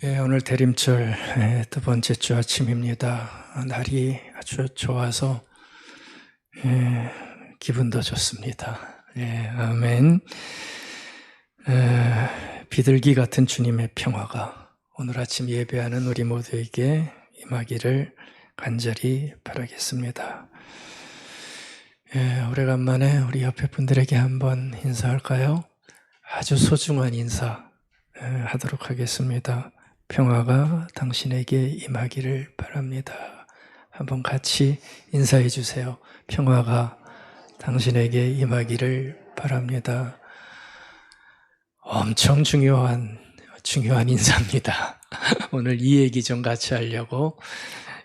오늘 대림절 두 번째 주 아침입니다. 날이 아주 좋아서 기분도 좋습니다. 아멘. 비둘기 같은 주님의 평화가 오늘 아침 예배하는 우리 모두에게 임하기를 간절히 바라겠습니다. 오래간만에 우리 옆에 분들에게 한번 인사할까요? 아주 소중한 인사 하도록 하겠습니다. 평화가 당신에게 임하기를 바랍니다. 한번 같이 인사해 주세요. 평화가 당신에게 임하기를 바랍니다. 엄청 중요한 인사입니다. 오늘 이 얘기 좀 같이 하려고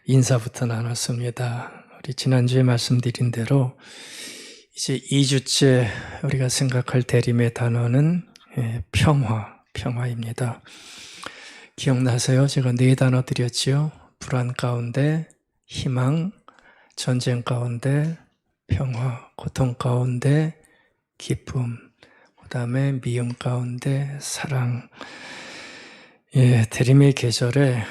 인사부터 나눴습니다. 우리 지난주에 말씀드린 대로 이제 2주째 우리가 생각할 대림의 단어는 평화입니다. 기억나세요? 제가 4단어 드렸지요. 불안 가운데 희망, 전쟁 가운데 평화, 고통 가운데 기쁨, 그 다음에 미움 가운데 사랑. 대림의 계절에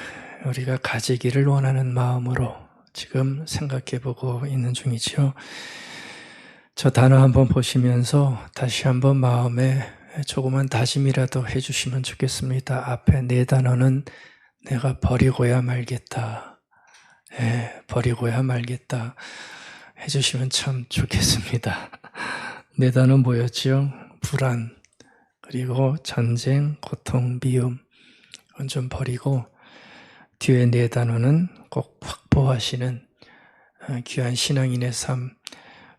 우리가 가지기를 원하는 마음으로 지금 생각해보고 있는 중이죠. 저 단어 한번 보시면서 다시 한번 마음에 조그만 다짐이라도 해주시면 좋겠습니다. 앞에 4단어는 내가 버리고야 말겠다. 버리고야 말겠다. 해주시면 참 좋겠습니다. 4단어 뭐였죠? 불안, 그리고 전쟁, 고통, 미움. 그건 좀 버리고 뒤에 4단어는 꼭 확보하시는 귀한 신앙인의 삶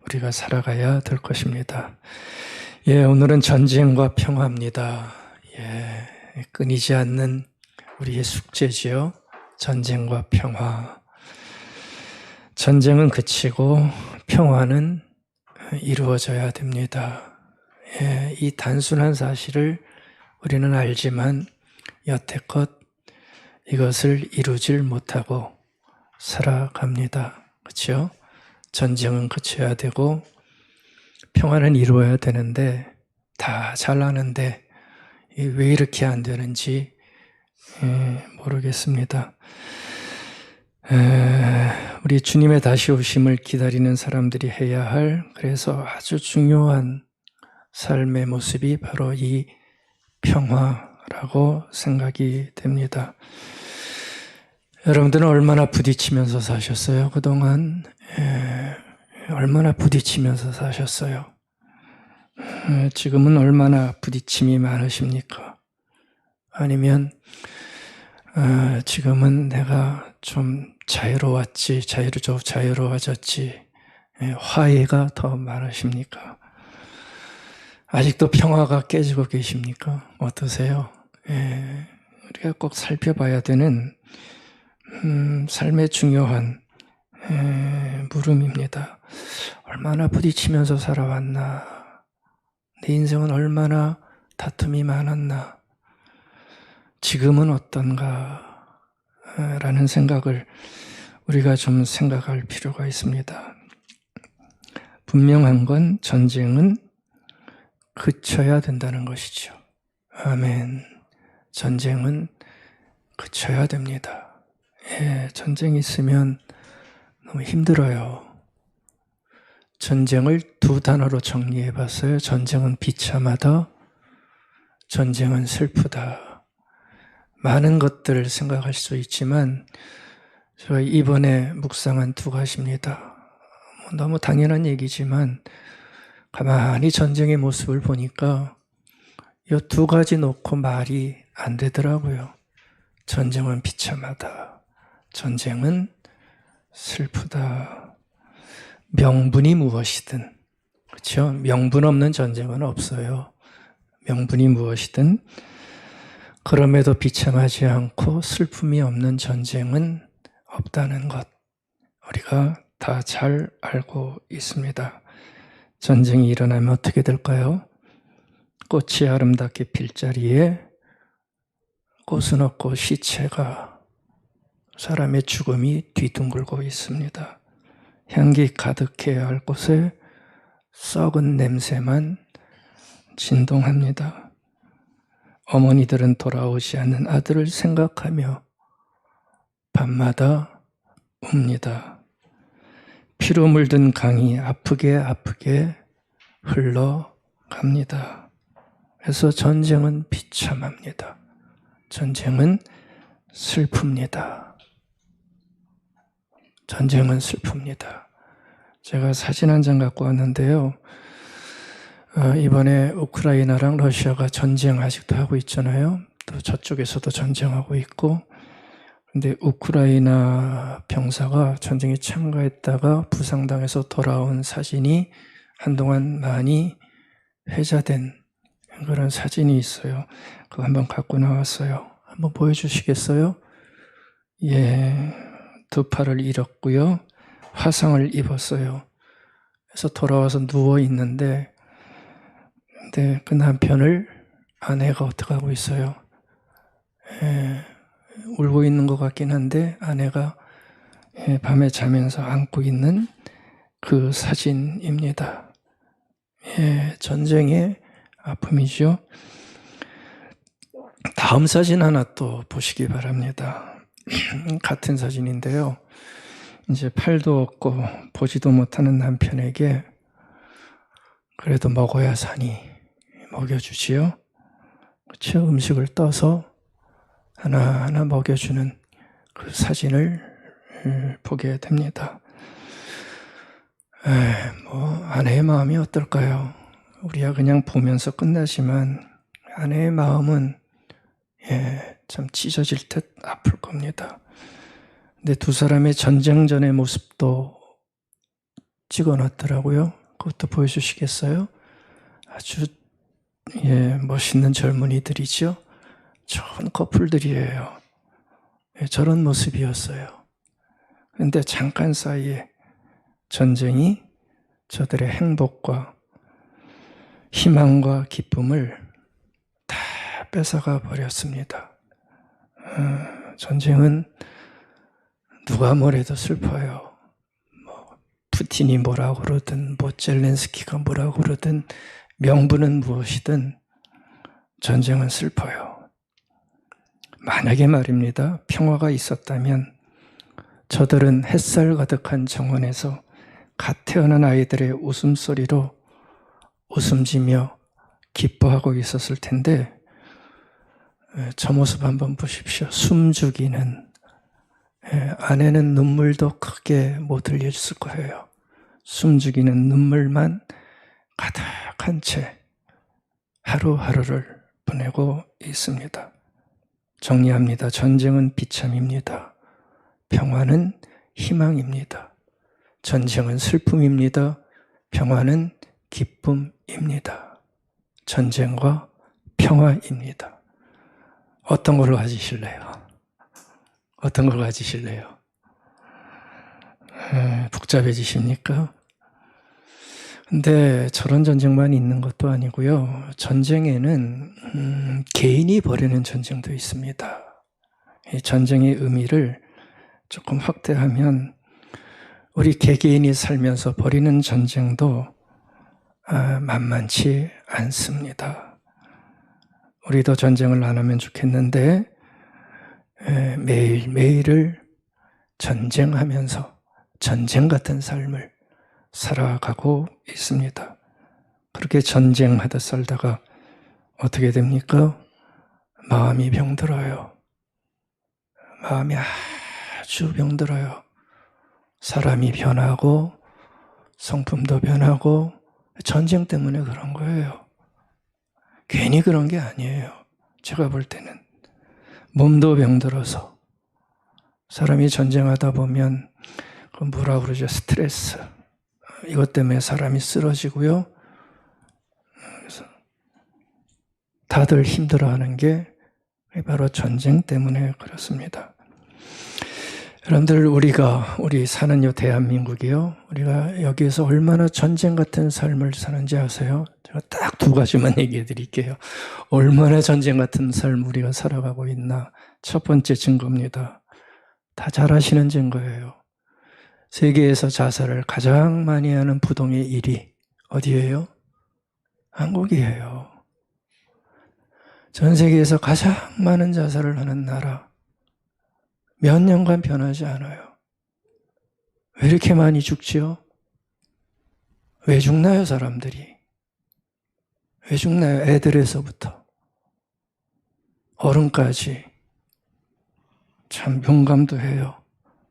우리가 살아가야 될 것입니다. 오늘은 전쟁과 평화입니다. 끊이지 않는 우리의 숙제지요. 전쟁과 평화. 전쟁은 그치고 평화는 이루어져야 됩니다. 이 단순한 사실을 우리는 알지만 여태껏 이것을 이루질 못하고 살아갑니다. 그렇죠? 전쟁은 그쳐야 되고 평화는 이루어야 되는데 다 잘 아는데 왜 이렇게 안 되는지 모르겠습니다. 우리 주님의 다시 오심을 기다리는 사람들이 해야 할 그래서 아주 중요한 삶의 모습이 바로 이 평화라고 생각이 됩니다. 여러분들은 얼마나 부딪히면서 사셨어요? 그동안 얼마나 부딪히면서 사셨어요? 지금은 얼마나 부딪힘이 많으십니까? 아니면 지금은 내가 좀 자유로워졌지 화해가 더 많으십니까? 아직도 평화가 깨지고 계십니까? 어떠세요? 우리가 꼭 살펴봐야 되는 삶의 중요한 물음입니다. 얼마나 부딪히면서 살아왔나? 내 인생은 얼마나 다툼이 많았나? 지금은 어떤가? 라는 생각을 우리가 좀 생각할 필요가 있습니다. 분명한 건 전쟁은 그쳐야 된다는 것이죠. 아멘. 전쟁은 그쳐야 됩니다. 전쟁이 있으면 너무 힘들어요. 전쟁을 2단어로 정리해 봤어요. 전쟁은 비참하다. 전쟁은 슬프다. 많은 것들을 생각할 수 있지만 제가 이번에 묵상한 2가지입니다. 너무 당연한 얘기지만 가만히 전쟁의 모습을 보니까 이 2가지 놓고 말이 안 되더라고요. 전쟁은 비참하다. 전쟁은 슬프다. 명분이 무엇이든, 그렇죠? 명분 없는 전쟁은 없어요. 명분이 무엇이든, 그럼에도 비참하지 않고 슬픔이 없는 전쟁은 없다는 것, 우리가 다 잘 알고 있습니다. 전쟁이 일어나면 어떻게 될까요? 꽃이 아름답게 필 자리에 꽃은 없고 시체가 사람의 죽음이 뒤둥글고 있습니다. 향기 가득해야 할 곳에 썩은 냄새만 진동합니다. 어머니들은 돌아오지 않는 아들을 생각하며 밤마다 웁니다. 피로 물든 강이 아프게 흘러갑니다. 그래서 전쟁은 비참합니다. 전쟁은 슬픕니다. 전쟁은 슬픕니다. 제가 사진 한 장 갖고 왔는데요. 이번에 우크라이나랑 러시아가 전쟁 아직도 하고 있잖아요. 또 저쪽에서도 전쟁하고 있고, 근데 우크라이나 병사가 전쟁에 참가했다가 부상당해서 돌아온 사진이 한동안 많이 회자된 그런 사진이 있어요. 그거 한번 갖고 나왔어요. 한번 보여주시겠어요? 예, 두 팔을 잃었고요. 화상을 입었어요. 그래서 돌아와서 누워 있는데, 근데 그 남편을 아내가 어떻게 하고 있어요? 울고 있는 것 같긴 한데 아내가 밤에 자면서 안고 있는 그 사진입니다. 전쟁의 아픔이죠. 다음 사진 하나 또 보시기 바랍니다. 같은 사진인데요. 이제 팔도 없고 보지도 못하는 남편에게 그래도 먹어야 사니 먹여주지요. 그렇죠? 음식을 떠서 하나하나 먹여주는 그 사진을 보게 됩니다. 아내의 마음이 어떨까요? 우리가 그냥 보면서 끝나지만 아내의 마음은 참 찢어질 듯 아플 겁니다. 근데 두 사람의 전쟁 전의 모습도 찍어놨더라고요. 그것도 보여주시겠어요? 아주 멋있는 젊은이들이죠. 좋은 커플들이에요. 저런 모습이었어요. 그런데 잠깐 사이에 전쟁이 저들의 행복과 희망과 기쁨을 다 뺏어가 버렸습니다. 전쟁은 누가 뭐래도 슬퍼요. 푸틴이 뭐라고 그러든 젤렌스키가 뭐라고 그러든 명분은 무엇이든 전쟁은 슬퍼요. 만약에 말입니다. 평화가 있었다면 저들은 햇살 가득한 정원에서 갓 태어난 아이들의 웃음소리로 웃음지며 기뻐하고 있었을 텐데 저 모습 한번 보십시오. 숨죽이는 아내는 눈물도 크게 못 흘렸을 거예요. 숨죽이는 눈물만 가득한 채 하루하루를 보내고 있습니다. 정리합니다. 전쟁은 비참입니다. 평화는 희망입니다. 전쟁은 슬픔입니다. 평화는 기쁨입니다. 전쟁과 평화입니다. 어떤 걸로 가지실래요? 어떤 걸 가지실래요? 복잡해지십니까? 근데 저런 전쟁만 있는 것도 아니고요. 전쟁에는 개인이 벌이는 전쟁도 있습니다. 이 전쟁의 의미를 조금 확대하면 우리 개개인이 살면서 벌이는 전쟁도 만만치 않습니다. 우리도 전쟁을 안 하면 좋겠는데 매일매일을 전쟁하면서 전쟁 같은 삶을 살아가고 있습니다. 그렇게 전쟁하다 살다가 어떻게 됩니까? 마음이 병들어요. 마음이 아주 병들어요. 사람이 변하고 성품도 변하고 전쟁 때문에 그런 거예요. 괜히 그런 게 아니에요. 제가 볼 때는 몸도 병들어서 사람이 전쟁하다 보면 그 뭐라 그러죠? 스트레스. 이것 때문에 사람이 쓰러지고요. 그래서 다들 힘들어하는 게 바로 전쟁 때문에 그렇습니다. 여러분들 우리 사는 요 대한민국이요. 우리가 여기에서 얼마나 전쟁 같은 삶을 사는지 아세요? 제가 딱 두 가지만 얘기해 드릴게요. 얼마나 전쟁 같은 삶 우리가 살아가고 있나. 첫 번째 증거입니다. 다 잘 아시는 증거예요. 세계에서 자살을 가장 많이 하는 부동의 1위 어디예요? 한국이에요. 전 세계에서 가장 많은 자살을 하는 나라, 몇 년간 변하지 않아요. 왜 이렇게 많이 죽지요? 왜 죽나요, 사람들이? 왜 죽나요? 애들에서부터 어른까지. 참 용감도 해요.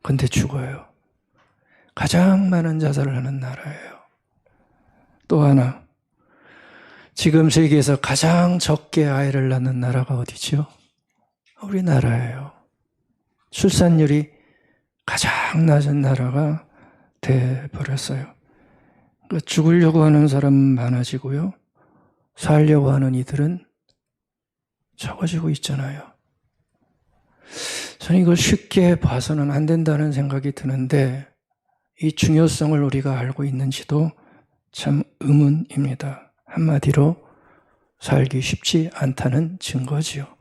근데 죽어요. 가장 많은 자살을 하는 나라예요. 또 하나, 지금 세계에서 가장 적게 아이를 낳는 나라가 어디죠? 우리나라예요. 출산율이 가장 낮은 나라가 돼버렸어요. 그러니까 죽으려고 하는 사람은 많아지고요. 살려고 하는 이들은 적어지고 있잖아요. 저는 이걸 쉽게 봐서는 안 된다는 생각이 드는데 이 중요성을 우리가 알고 있는지도 참 의문입니다. 한마디로 살기 쉽지 않다는 증거지요.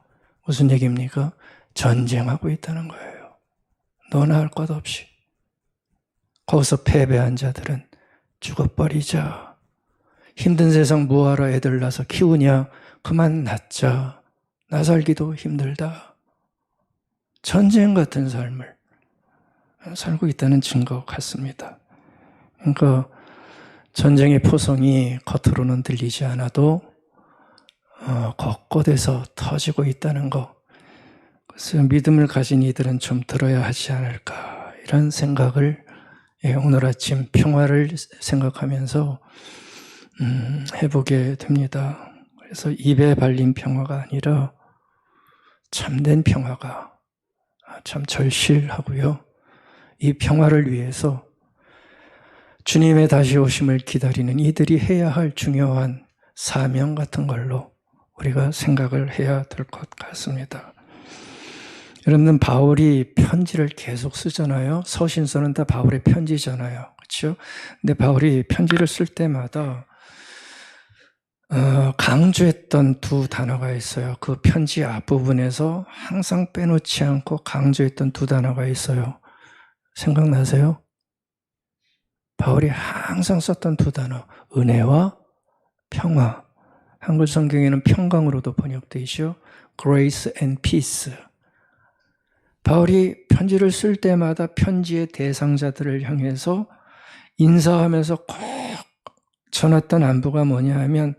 무슨 얘기입니까? 전쟁하고 있다는 거예요. 너나 할 것 없이. 거기서 패배한 자들은 죽어버리자. 힘든 세상 뭐하러 애들 낳아서 키우냐? 그만 낳자. 나 살기도 힘들다. 전쟁 같은 삶을 살고 있다는 증거 같습니다. 그러니까 전쟁의 포성이 겉으로는 들리지 않아도 곳곳에서 터지고 있다는 거. 그래서 믿음을 가진 이들은 좀 들어야 하지 않을까 이런 생각을 오늘 아침 평화를 생각하면서 해보게 됩니다. 그래서 입에 발린 평화가 아니라 참된 평화가 참 절실하고요. 이 평화를 위해서 주님의 다시 오심을 기다리는 이들이 해야 할 중요한 사명 같은 걸로 우리가 생각을 해야 될 것 같습니다. 여러분은 바울이 편지를 계속 쓰잖아요. 서신서는 다 바울의 편지잖아요. 그렇죠? 근데 바울이 편지를 쓸 때마다 강조했던 두 단어가 있어요. 그 편지 앞부분에서 항상 빼놓지 않고 강조했던 두 단어가 있어요. 생각나세요? 바울이 항상 썼던 두 단어, 은혜와 평화. 한글 성경에는 평강으로도 번역되어 있죠. Grace and peace. 바울이 편지를 쓸 때마다 편지의 대상자들을 향해서 인사하면서 꼭 전했던 안부가 뭐냐 하면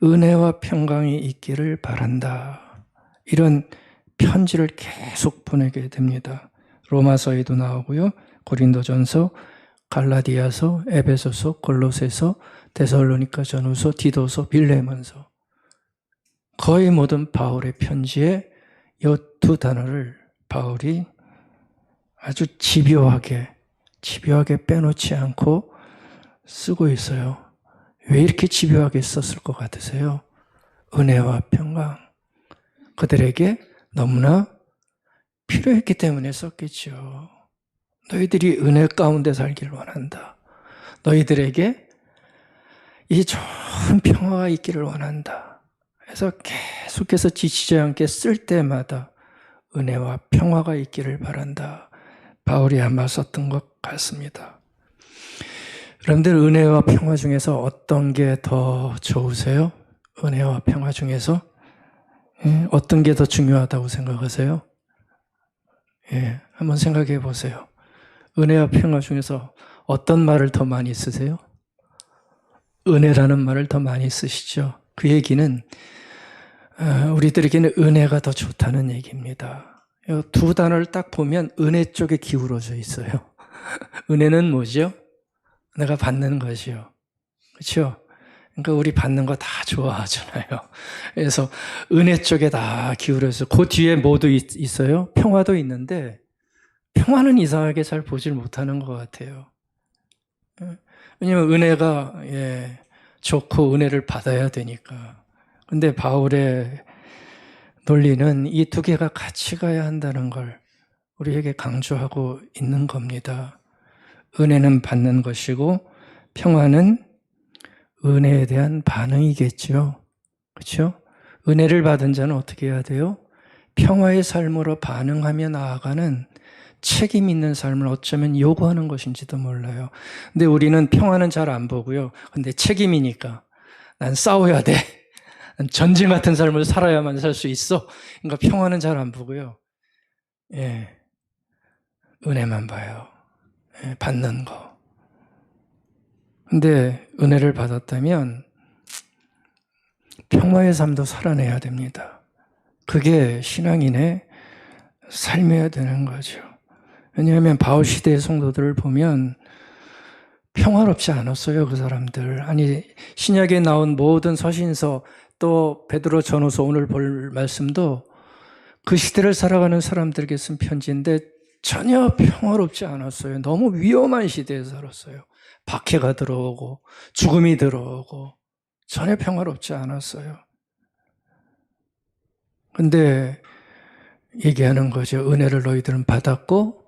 은혜와 평강이 있기를 바란다. 이런 편지를 계속 보내게 됩니다. 로마서에도 나오고요. 고린도전서, 갈라디아서, 에베소서, 골로새서, 데살로니가 전후서, 디도서, 빌레몬서. 거의 모든 바울의 편지에 이 두 단어를 바울이 아주 집요하게 빼놓지 않고 쓰고 있어요. 왜 이렇게 집요하게 썼을 것 같으세요? 은혜와 평강. 그들에게 너무나 필요했기 때문에 썼겠죠. 너희들이 은혜 가운데 살기를 원한다. 너희들에게 이 좋은 평화가 있기를 원한다. 그래서 계속해서 지치지 않게 쓸 때마다 은혜와 평화가 있기를 바란다. 바울이 아마 썼던 것 같습니다. 여러분들 은혜와 평화 중에서 어떤 게 더 좋으세요? 은혜와 평화 중에서 어떤 게 더 중요하다고 생각하세요? 한번 생각해 보세요. 은혜와 평화 중에서 어떤 말을 더 많이 쓰세요? 은혜라는 말을 더 많이 쓰시죠. 그 얘기는 우리들에게는 은혜가 더 좋다는 얘기입니다. 이 두 단어를 딱 보면 은혜 쪽에 기울어져 있어요. 은혜는 뭐죠? 내가 받는 것이요. 그렇죠? 그러니까 우리 받는 거 다 좋아하잖아요. 그래서 은혜 쪽에 다 기울여서 그 뒤에 뭐도 있어요? 평화도 있는데 평화는 이상하게 잘 보질 못하는 것 같아요. 왜냐하면 은혜가 좋고 은혜를 받아야 되니까. 근데 바울의 논리는 이 두 개가 같이 가야 한다는 걸 우리에게 강조하고 있는 겁니다. 은혜는 받는 것이고 평화는 은혜에 대한 반응이겠죠. 그렇죠? 은혜를 받은 자는 어떻게 해야 돼요? 평화의 삶으로 반응하며 나아가는 책임 있는 삶을 어쩌면 요구하는 것인지도 몰라요. 근데 우리는 평화는 잘 안 보고요. 근데 책임이니까 난 싸워야 돼. 전쟁 같은 삶을 살아야만 살 수 있어. 그러니까 평화는 잘 안 보고요. 예, 은혜만 봐요. 예, 받는 거. 근데 은혜를 받았다면 평화의 삶도 살아내야 됩니다. 그게 신앙인의 삶이어야 되는 거죠. 왜냐하면 바울 시대의 성도들을 보면 평화롭지 않았어요, 그 사람들. 아니, 신약에 나온 모든 서신서, 또 베드로 전후서 오늘 볼 말씀도 그 시대를 살아가는 사람들에게 쓴 편지인데 전혀 평화롭지 않았어요. 너무 위험한 시대에 살았어요. 박해가 들어오고 죽음이 들어오고 전혀 평화롭지 않았어요. 근데 얘기하는 거죠. 은혜를 너희들은 받았고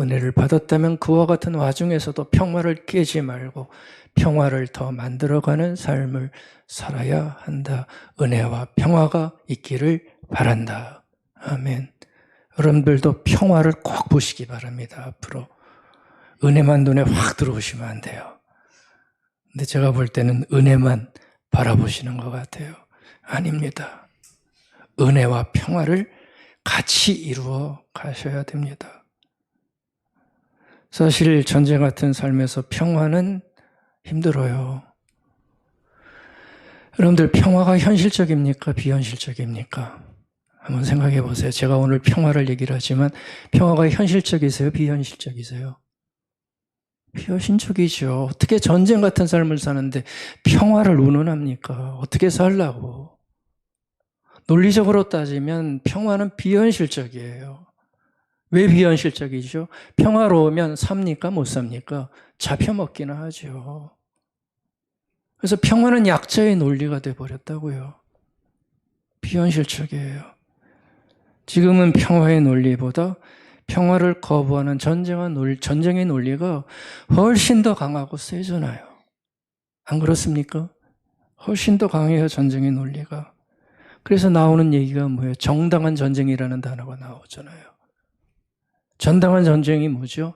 은혜를 받았다면 그와 같은 와중에서도 평화를 깨지 말고 평화를 더 만들어가는 삶을 살아야 한다. 은혜와 평화가 있기를 바란다. 아멘. 여러분들도 평화를 꼭 보시기 바랍니다. 앞으로. 은혜만 눈에 확 들어오시면 안 돼요. 근데 제가 볼 때는 은혜만 바라보시는 것 같아요. 아닙니다. 은혜와 평화를 같이 이루어 가셔야 됩니다. 사실 전쟁 같은 삶에서 평화는 힘들어요. 여러분들 평화가 현실적입니까? 비현실적입니까? 한번 생각해 보세요. 제가 오늘 평화를 얘기를 하지만 평화가 현실적이세요? 비현실적이세요? 비현실적이죠. 어떻게 전쟁 같은 삶을 사는데 평화를 운운합니까? 어떻게 살라고? 논리적으로 따지면 평화는 비현실적이에요. 왜 비현실적이죠? 평화로우면 삽니까? 못 삽니까? 잡혀먹기는 하죠. 그래서 평화는 약자의 논리가 돼버렸다고요. 비현실적이에요. 지금은 평화의 논리보다 평화를 거부하는 전쟁의 논리가 훨씬 더 강하고 세잖아요. 안 그렇습니까? 훨씬 더 강해요, 전쟁의 논리가. 그래서 나오는 얘기가 뭐예요? 정당한 전쟁이라는 단어가 나오잖아요. 정당한 전쟁이 뭐죠?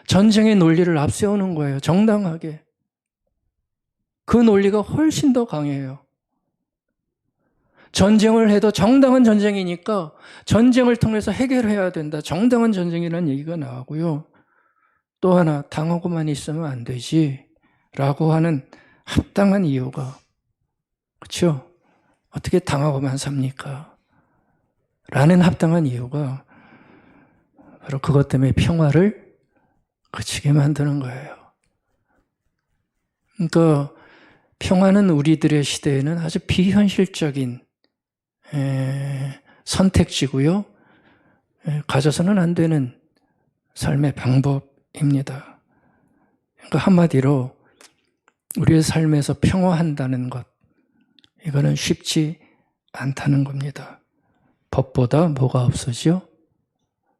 전쟁의 논리를 앞세우는 거예요. 정당하게. 그 논리가 훨씬 더 강해요. 전쟁을 해도 정당한 전쟁이니까 전쟁을 통해서 해결해야 된다. 정당한 전쟁이라는 얘기가 나오고요. 또 하나, 당하고만 있으면 안 되지 라고 하는 합당한 이유가, 그렇죠? 어떻게 당하고만 삽니까? 라는 합당한 이유가 바로 그것 때문에 평화를 그치게 만드는 거예요. 그러니까 평화는 우리들의 시대에는 아주 비현실적인 선택지고요. 가져서는 안 되는 삶의 방법입니다. 그러니까 한마디로 우리의 삶에서 평화한다는 것, 이거는 쉽지 않다는 겁니다. 법보다 뭐가 앞서죠?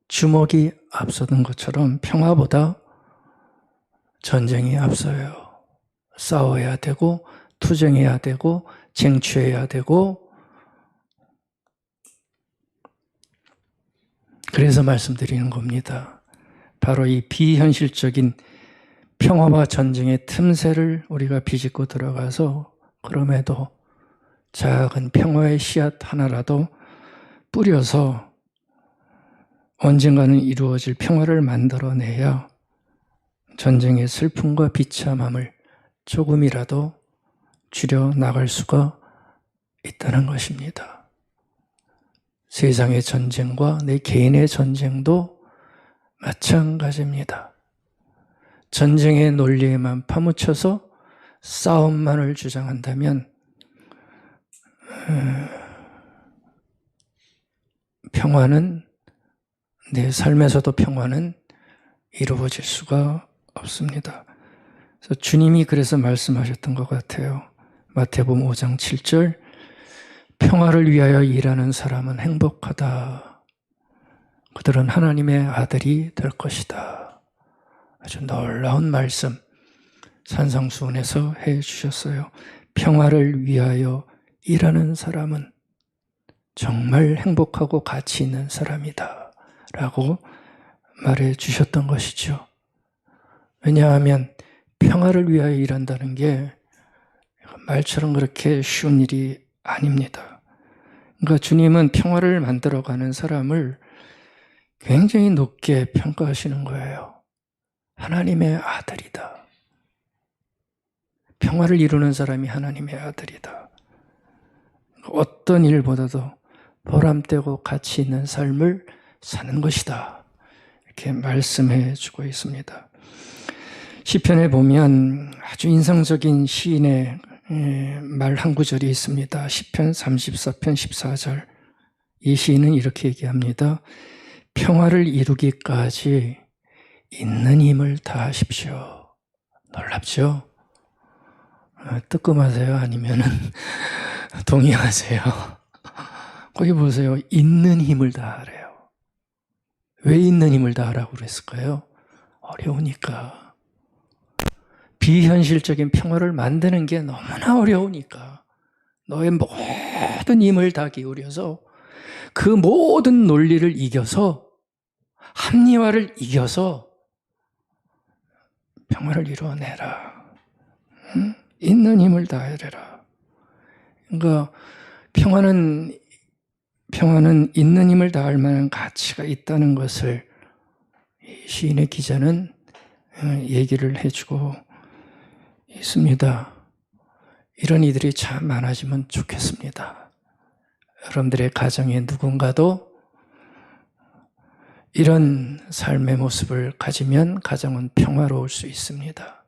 주먹이 앞서는 것처럼 평화보다 전쟁이 앞서요. 싸워야 되고 투쟁해야 되고 쟁취해야 되고, 그래서 말씀드리는 겁니다. 바로 이 비현실적인 평화와 전쟁의 틈새를 우리가 비집고 들어가서 그럼에도 작은 평화의 씨앗 하나라도 뿌려서 언젠가는 이루어질 평화를 만들어내야 전쟁의 슬픔과 비참함을 조금이라도 줄여나갈 수가 있다는 것입니다. 세상의 전쟁과 내 개인의 전쟁도 마찬가지입니다. 전쟁의 논리에만 파묻혀서 싸움만을 주장한다면 평화는, 내 삶에서도 평화는 이루어질 수가 없습니다. 그래서 주님이 그래서 말씀하셨던 것 같아요. 마태복음 5장 7절, 평화를 위하여 일하는 사람은 행복하다. 그들은 하나님의 아들이 될 것이다. 아주 놀라운 말씀 산상수훈에서 해주셨어요. 평화를 위하여 일하는 사람은 정말 행복하고 가치 있는 사람이다 라고 말해 주셨던 것이죠. 왜냐하면 평화를 위하여 일한다는 게 말처럼 그렇게 쉬운 일이 아닙니다. 그러니까 주님은 평화를 만들어가는 사람을 굉장히 높게 평가하시는 거예요. 하나님의 아들이다. 평화를 이루는 사람이 하나님의 아들이다. 어떤 일보다도 보람되고 가치 있는 삶을 사는 것이다. 이렇게 말씀해 주고 있습니다. 시편에 보면 아주 인상적인 시인의 말 한 구절이 있습니다. 시편 34편 14절. 이 시인은 이렇게 얘기합니다. 평화를 이루기까지 있는 힘을 다하십시오. 놀랍죠? 뜨끔하세요? 아니면은 동의하세요? 거기 보세요. 있는 힘을 다하래요. 왜 있는 힘을 다하라고 그랬을까요? 어려우니까. 비현실적인 평화를 만드는 게 너무나 어려우니까 너의 모든 힘을 다 기울여서 그 모든 논리를 이겨서 합리화를 이겨서 평화를 이루어내라. 응? 있는 힘을 다해라. 그러니까 평화는 있는 힘을 다할 만한 가치가 있다는 것을 시인의 기자는 얘기를 해주고 있습니다. 이런 이들이 참 많아지면 좋겠습니다. 여러분들의 가정에 누군가도 이런 삶의 모습을 가지면 가정은 평화로울 수 있습니다.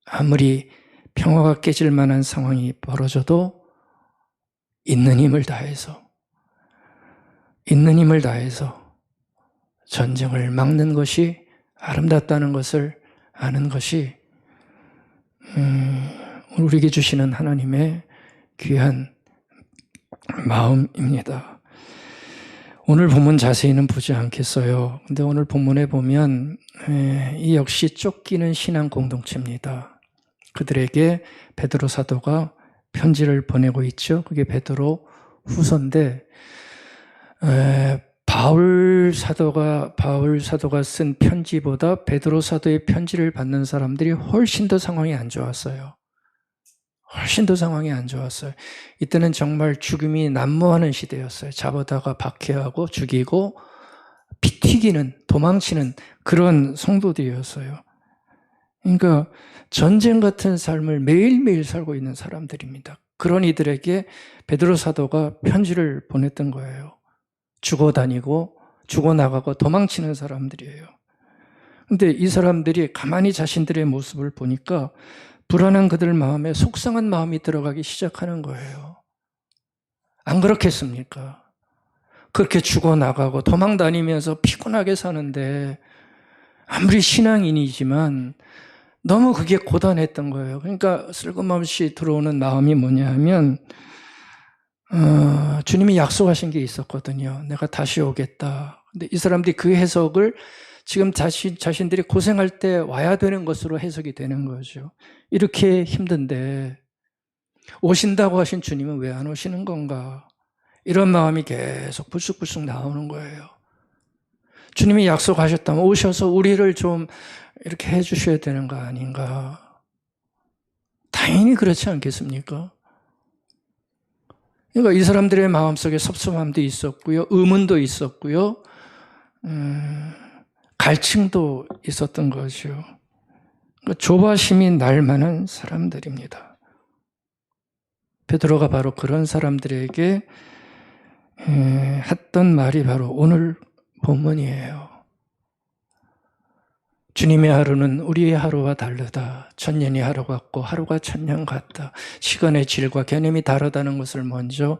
아무리 평화가 깨질 만한 상황이 벌어져도 있는 힘을 다해서 전쟁을 막는 것이 아름답다는 것을 아는 것이 우리에게 주시는 하나님의 귀한 마음입니다. 오늘 본문 자세히는 보지 않겠어요. 근데 오늘 본문에 보면 이 역시 쫓기는 신앙 공동체입니다. 그들에게 베드로 사도가 편지를 보내고 있죠. 그게 베드로 후서인데 바울 사도가 쓴 편지보다 베드로 사도의 편지를 받는 사람들이 훨씬 더 상황이 안 좋았어요. 이때는 정말 죽음이 난무하는 시대였어요. 잡아다가 박해하고 죽이고 피 튀기는, 도망치는 그런 성도들이었어요. 그러니까 전쟁 같은 삶을 매일매일 살고 있는 사람들입니다. 그런 이들에게 베드로 사도가 편지를 보냈던 거예요. 죽어다니고 죽어나가고 도망치는 사람들이에요. 근데 이 사람들이 가만히 자신들의 모습을 보니까 불안한 그들 마음에 속상한 마음이 들어가기 시작하는 거예요. 안 그렇겠습니까? 그렇게 죽어나가고 도망다니면서 피곤하게 사는데 아무리 신앙인이지만 너무 그게 고단했던 거예요. 그러니까 슬금없이 들어오는 마음이 뭐냐 하면 주님이 약속하신 게 있었거든요. 내가 다시 오겠다. 근데 이 사람들이 그 해석을 지금 자신들이 고생할 때 와야 되는 것으로 해석이 되는 거죠. 이렇게 힘든데 오신다고 하신 주님은 왜 안 오시는 건가? 이런 마음이 계속 불쑥불쑥 나오는 거예요. 주님이 약속하셨다면 오셔서 우리를 좀 이렇게 해주셔야 되는 거 아닌가? 당연히 그렇지 않겠습니까? 그러니까 이 사람들의 마음속에 섭섭함도 있었고요. 의문도 있었고요. 갈증도 있었던 거죠. 그러니까 조바심이 날 만한 사람들입니다. 베드로가 바로 그런 사람들에게 했던 말이 바로 오늘 본문이에요. 주님의 하루는 우리의 하루와 다르다. 천년이 하루 같고 하루가 천년 같다. 시간의 질과 개념이 다르다는 것을 먼저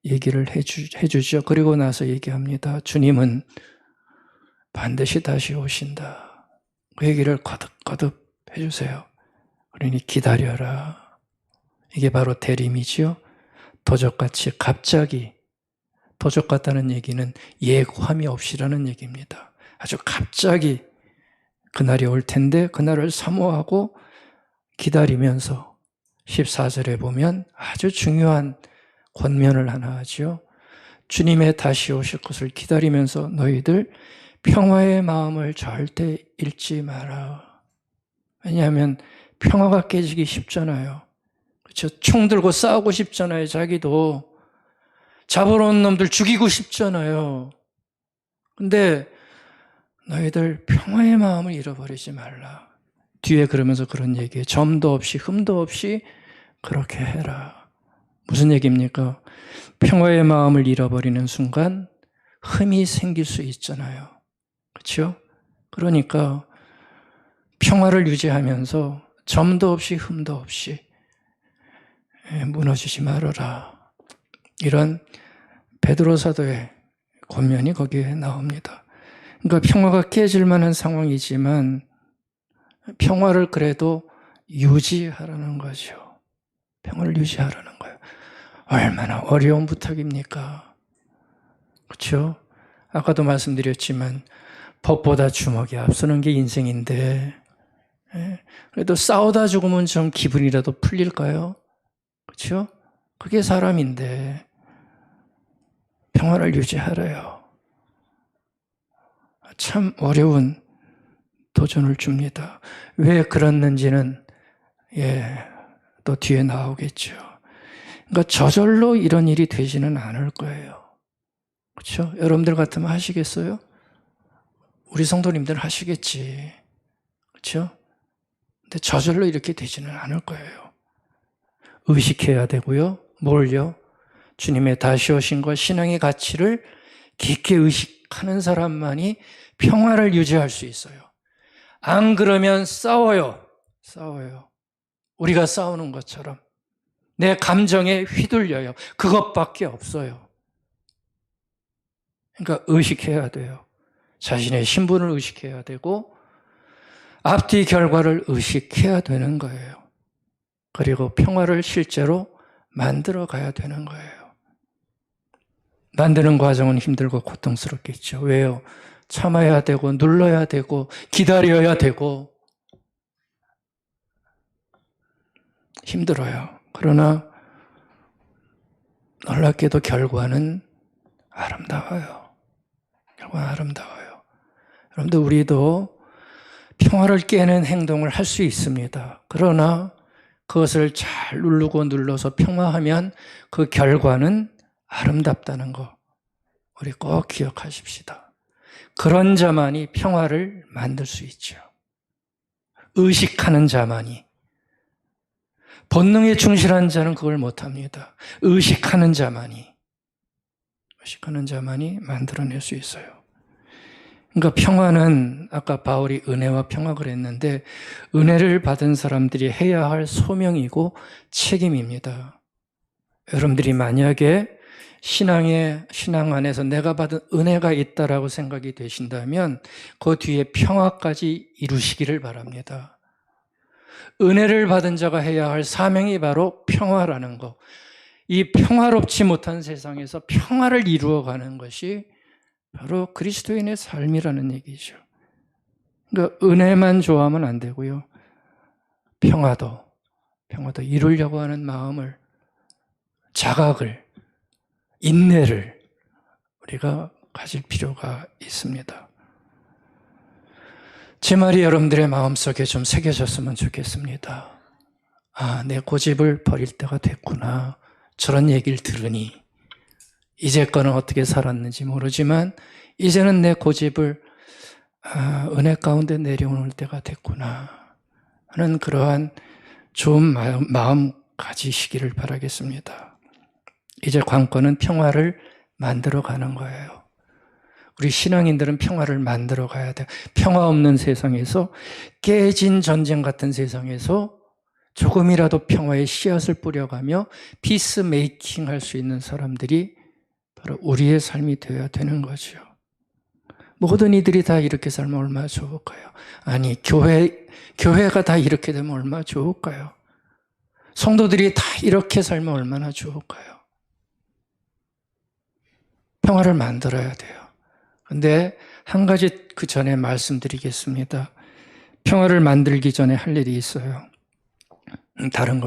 얘기를 해주죠. 그리고 나서 얘기합니다. 주님은 반드시 다시 오신다. 그 얘기를 거듭거듭 해주세요. 그러니 기다려라. 이게 바로 대림이지요. 도적같이 갑자기, 도적 같다는 얘기는 예고함이 없이라는 얘기입니다. 아주 갑자기 그날이 올 텐데 그날을 사모하고 기다리면서 14절에 보면 아주 중요한 권면을 하나 하죠. 주님의 다시 오실 것을 기다리면서 너희들 평화의 마음을 절대 잃지 마라. 왜냐하면 평화가 깨지기 쉽잖아요. 총 들고 싸우고 싶잖아요. 자기도 잡으러 온 놈들 죽이고 싶잖아요. 근데 너희들 평화의 마음을 잃어버리지 말라. 뒤에 그러면서 그런 얘기예요. 점도 없이 흠도 없이 그렇게 해라. 무슨 얘기입니까? 평화의 마음을 잃어버리는 순간 흠이 생길 수 있잖아요. 그렇죠? 그러니까 평화를 유지하면서 점도 없이 흠도 없이 무너지지 말아라. 이런 베드로 사도의 권면이 거기에 나옵니다. 그러니까 평화가 깨질 만한 상황이지만 평화를 그래도 유지하라는 거죠. 평화를 유지하라는 거예요. 얼마나 어려운 부탁입니까? 그렇죠? 아까도 말씀드렸지만 법보다 주먹이 앞서는 게 인생인데 그래도 싸우다 죽으면 좀 기분이라도 풀릴까요? 그렇죠? 그게 사람인데 평화를 유지하래요. 참 어려운 도전을 줍니다. 왜 그랬는지는 또 뒤에 나오겠죠. 그러니까 저절로 이런 일이 되지는 않을 거예요. 그렇죠? 여러분들 같으면 하시겠어요? 우리 성도님들 하시겠지. 그렇죠? 근데 저절로 이렇게 되지는 않을 거예요. 의식해야 되고요. 뭘요? 주님의 다시 오심과 신앙의 가치를 깊게 의식하는 사람만이 평화를 유지할 수 있어요. 안 그러면 싸워요. 우리가 싸우는 것처럼. 내 감정에 휘둘려요. 그것밖에 없어요. 그러니까 의식해야 돼요. 자신의 신분을 의식해야 되고 앞뒤 결과를 의식해야 되는 거예요. 그리고 평화를 실제로 만들어 가야 되는 거예요. 만드는 과정은 힘들고 고통스럽겠죠. 왜요? 참아야 되고 눌러야 되고 기다려야 되고 힘들어요. 그러나 놀랍게도 결과는 아름다워요. 결과는 아름다워요. 여러분들 우리도 평화를 깨는 행동을 할 수 있습니다. 그러나 그것을 잘 누르고 눌러서 평화하면 그 결과는 아름답다는 거 우리 꼭 기억하십시다. 그런 자만이 평화를 만들 수 있죠. 의식하는 자만이. 본능에 충실한 자는 그걸 못합니다. 의식하는 자만이 만들어낼 수 있어요. 그러니까 평화는 아까 바울이 은혜와 평화 그랬는데 은혜를 받은 사람들이 해야 할 소명이고 책임입니다. 여러분들이 만약에 신앙 안에서 내가 받은 은혜가 있다라고 생각이 되신다면 그 뒤에 평화까지 이루시기를 바랍니다. 은혜를 받은 자가 해야 할 사명이 바로 평화라는 것. 이 평화롭지 못한 세상에서 평화를 이루어가는 것이 바로 그리스도인의 삶이라는 얘기죠. 그러니까 은혜만 좋아하면 안 되고요. 평화도 이루려고 하는 마음을, 자각을, 인내를 우리가 가질 필요가 있습니다. 제 말이 여러분들의 마음속에 좀 새겨졌으면 좋겠습니다. 아, 내 고집을 버릴 때가 됐구나. 저런 얘기를 들으니 이제껏은 어떻게 살았는지 모르지만 이제는 내 고집을 은혜 가운데 내려오는 때가 됐구나 하는 그러한 좋은 마음 가지시기를 바라겠습니다. 이제 관건은 평화를 만들어 가는 거예요. 우리 신앙인들은 평화를 만들어 가야 돼요. 평화 없는 세상에서, 깨진 전쟁 같은 세상에서 조금이라도 평화의 씨앗을 뿌려가며 피스 메이킹 할 수 있는 사람들이 바로 우리의 삶이 되어야 되는 거죠. 모든 이들이 다 이렇게 살면 얼마나 좋을까요? 아니, 교회가 다 이렇게 되면 얼마나 좋을까요? 성도들이 다 이렇게 살면 얼마나 좋을까요? 평화를 만들어야 돼요. 근데 한 가지 그 전에 말씀드리겠습니다. 평화를 만들기 전에 할 일이 있어요. 다른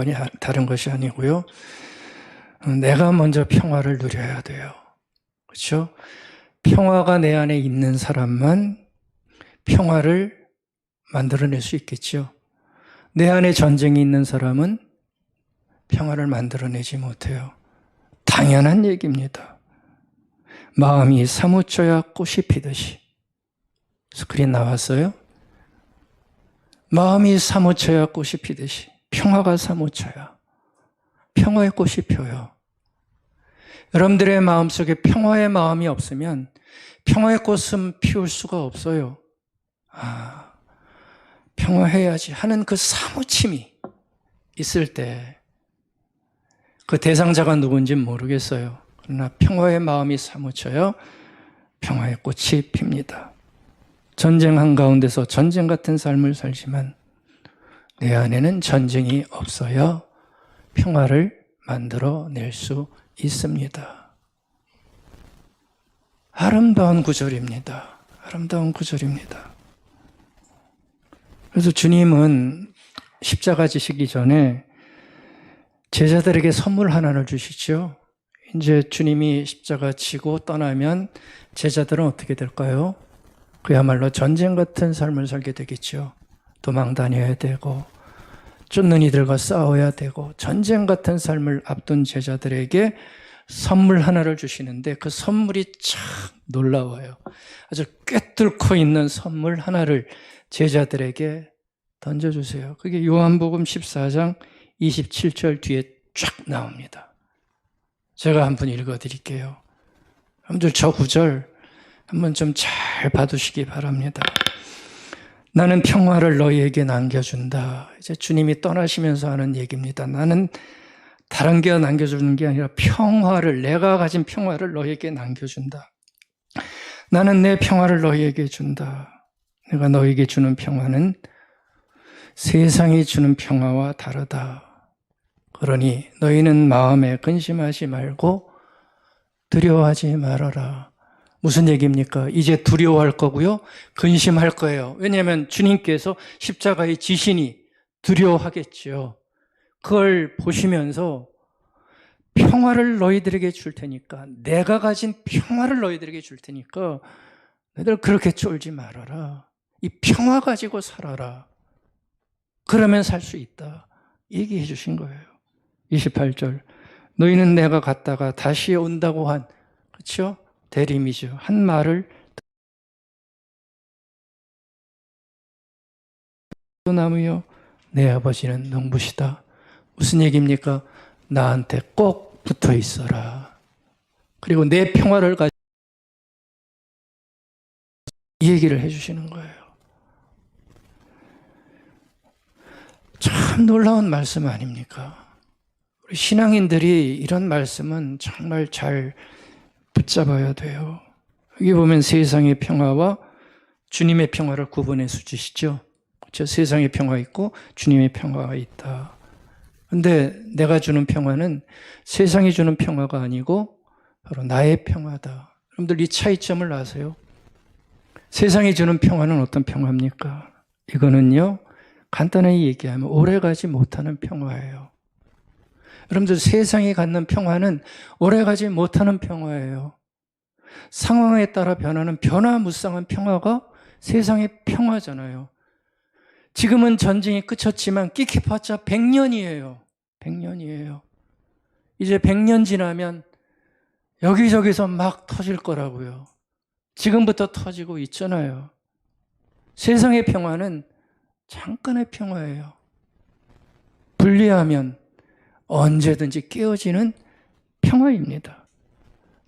것이 아니고요. 내가 먼저 평화를 누려야 돼요. 그렇죠? 평화가 내 안에 있는 사람만 평화를 만들어낼 수 있겠죠. 내 안에 전쟁이 있는 사람은 평화를 만들어내지 못해요. 당연한 얘기입니다. 마음이 사무쳐야 꽃이 피듯이. 스크린 나왔어요? 마음이 사무쳐야 꽃이 피듯이. 평화가 사무쳐야 평화의 꽃이 펴요. 여러분들의 마음속에 평화의 마음이 없으면 평화의 꽃은 피울 수가 없어요. 평화해야지 하는 그 사무침이 있을 때 그 대상자가 누군지는 모르겠어요. 그러나 평화의 마음이 사무쳐야 평화의 꽃이 핍니다. 전쟁 한가운데서 전쟁 같은 삶을 살지만 내 안에는 전쟁이 없어야 평화를 만들어낼 수 있습니다. 아름다운 구절입니다. 아름다운 구절입니다. 그래서 주님은 십자가 지시기 전에 제자들에게 선물 하나를 주시죠. 이제 주님이 십자가 지고 떠나면 제자들은 어떻게 될까요? 그야말로 전쟁 같은 삶을 살게 되겠죠. 도망 다녀야 되고 쫓는 이들과 싸워야 되고 전쟁 같은 삶을 앞둔 제자들에게 선물 하나를 주시는데 그 선물이 참 놀라워요. 아주 꿰뚫고 있는 선물 하나를 제자들에게 던져주세요. 그게 요한복음 14장 27절 뒤에 쫙 나옵니다. 제가 한번 읽어드릴게요. 여러분들 저 구절 한번 좀 잘 봐두시기 바랍니다. 나는 평화를 너희에게 남겨준다. 이제 주님이 떠나시면서 하는 얘기입니다. 나는 다른 게 남겨주는 게 아니라 평화를, 내가 가진 평화를 너희에게 남겨준다. 나는 내 평화를 너희에게 준다. 내가 너희에게 주는 평화는 세상이 주는 평화와 다르다. 그러니 너희는 마음에 근심하지 말고 두려워하지 말아라. 무슨 얘기입니까? 이제 두려워할 거고요. 근심할 거예요. 왜냐하면 주님께서 십자가의 지신이 두려워하겠죠. 그걸 보시면서 평화를 너희들에게 줄 테니까, 내가 가진 평화를 너희들에게 줄 테니까 너희들 그렇게 쫄지 말아라. 이 평화 가지고 살아라. 그러면 살 수 있다. 얘기해 주신 거예요. 28절. 너희는 내가 갔다가 다시 온다고 한, 그렇죠? 대림이죠. 한 말을 나무여 내 아버지는 농부시다. 무슨 얘기입니까? 나한테 꼭 붙어 있어라. 그리고 내 평화를 가지고 이 얘기를 해주시는 거예요. 참 놀라운 말씀 아닙니까? 우리 신앙인들이 이런 말씀은 정말 잘 붙잡아야 돼요. 여기 보면 세상의 평화와 주님의 평화를 구분해서 주시죠. 그렇죠? 세상의 평화 있고 주님의 평화가 있다. 그런데 내가 주는 평화는 세상이 주는 평화가 아니고 바로 나의 평화다. 여러분들 이 차이점을 아세요? 세상이 주는 평화는 어떤 평화입니까? 이거는요, 간단하게 얘기하면 오래가지 못하는 평화예요. 여러분들 세상이 갖는 평화는 오래가지 못하는 평화예요. 상황에 따라 변하는 변화무쌍한 평화가 세상의 평화잖아요. 지금은 전쟁이 끝쳤지만 끼키봤자 100년이에요. 100년이에요. 이제 100년 지나면 여기저기서 막 터질 거라고요. 지금부터 터지고 있잖아요. 세상의 평화는 잠깐의 평화예요. 분리하면 언제든지 깨어지는 평화입니다.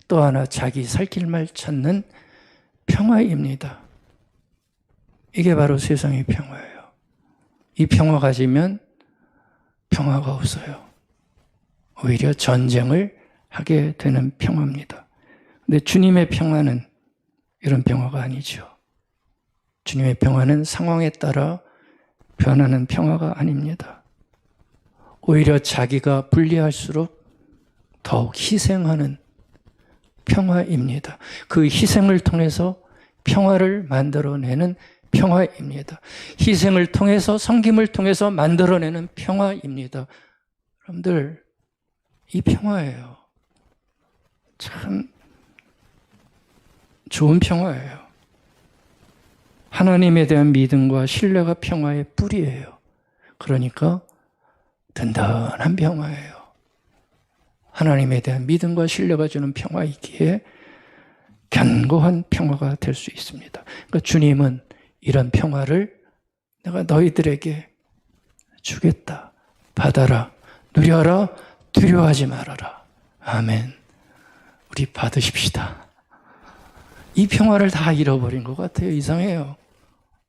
또 하나 자기 살 길만 찾는 평화입니다. 이게 바로 세상의 평화예요. 이 평화 가지면 평화가 없어요. 오히려 전쟁을 하게 되는 평화입니다. 근데 주님의 평화는 이런 평화가 아니죠. 주님의 평화는 상황에 따라 변하는 평화가 아닙니다. 오히려 자기가 불리할수록 더욱 희생하는 평화입니다. 그 희생을 통해서 평화를 만들어내는 평화입니다. 희생을 통해서, 섬김을 통해서 만들어내는 평화입니다. 여러분들, 이 평화예요. 참 좋은 평화예요. 하나님에 대한 믿음과 신뢰가 평화의 뿌리예요. 그러니까 든든한 평화예요. 하나님에 대한 믿음과 신뢰가 주는 평화이기에 견고한 평화가 될 수 있습니다. 그러니까 주님은 이런 평화를 내가 너희들에게 주겠다. 받아라. 누려라. 두려워하지 말아라. 아멘. 우리 받으십시다. 이 평화를 다 잃어버린 것 같아요. 이상해요.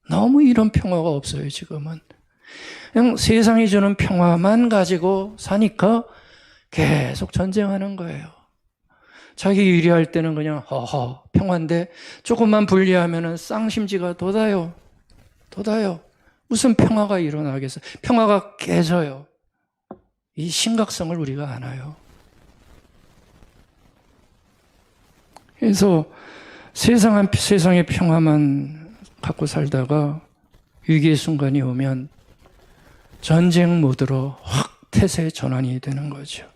너무 이런 평화가 없어요, 지금은. 그냥 세상이 주는 평화만 가지고 사니까 계속 전쟁하는 거예요. 자기 유리할 때는 그냥 허허 평화인데 조금만 분리하면은 쌍심지가 돋아요. 무슨 평화가 일어나겠어요? 평화가 깨져요. 이 심각성을 우리가 아나요? 그래서 세상의 평화만 갖고 살다가 위기의 순간이 오면 전쟁 모드로 확 태세 전환이 되는 거죠.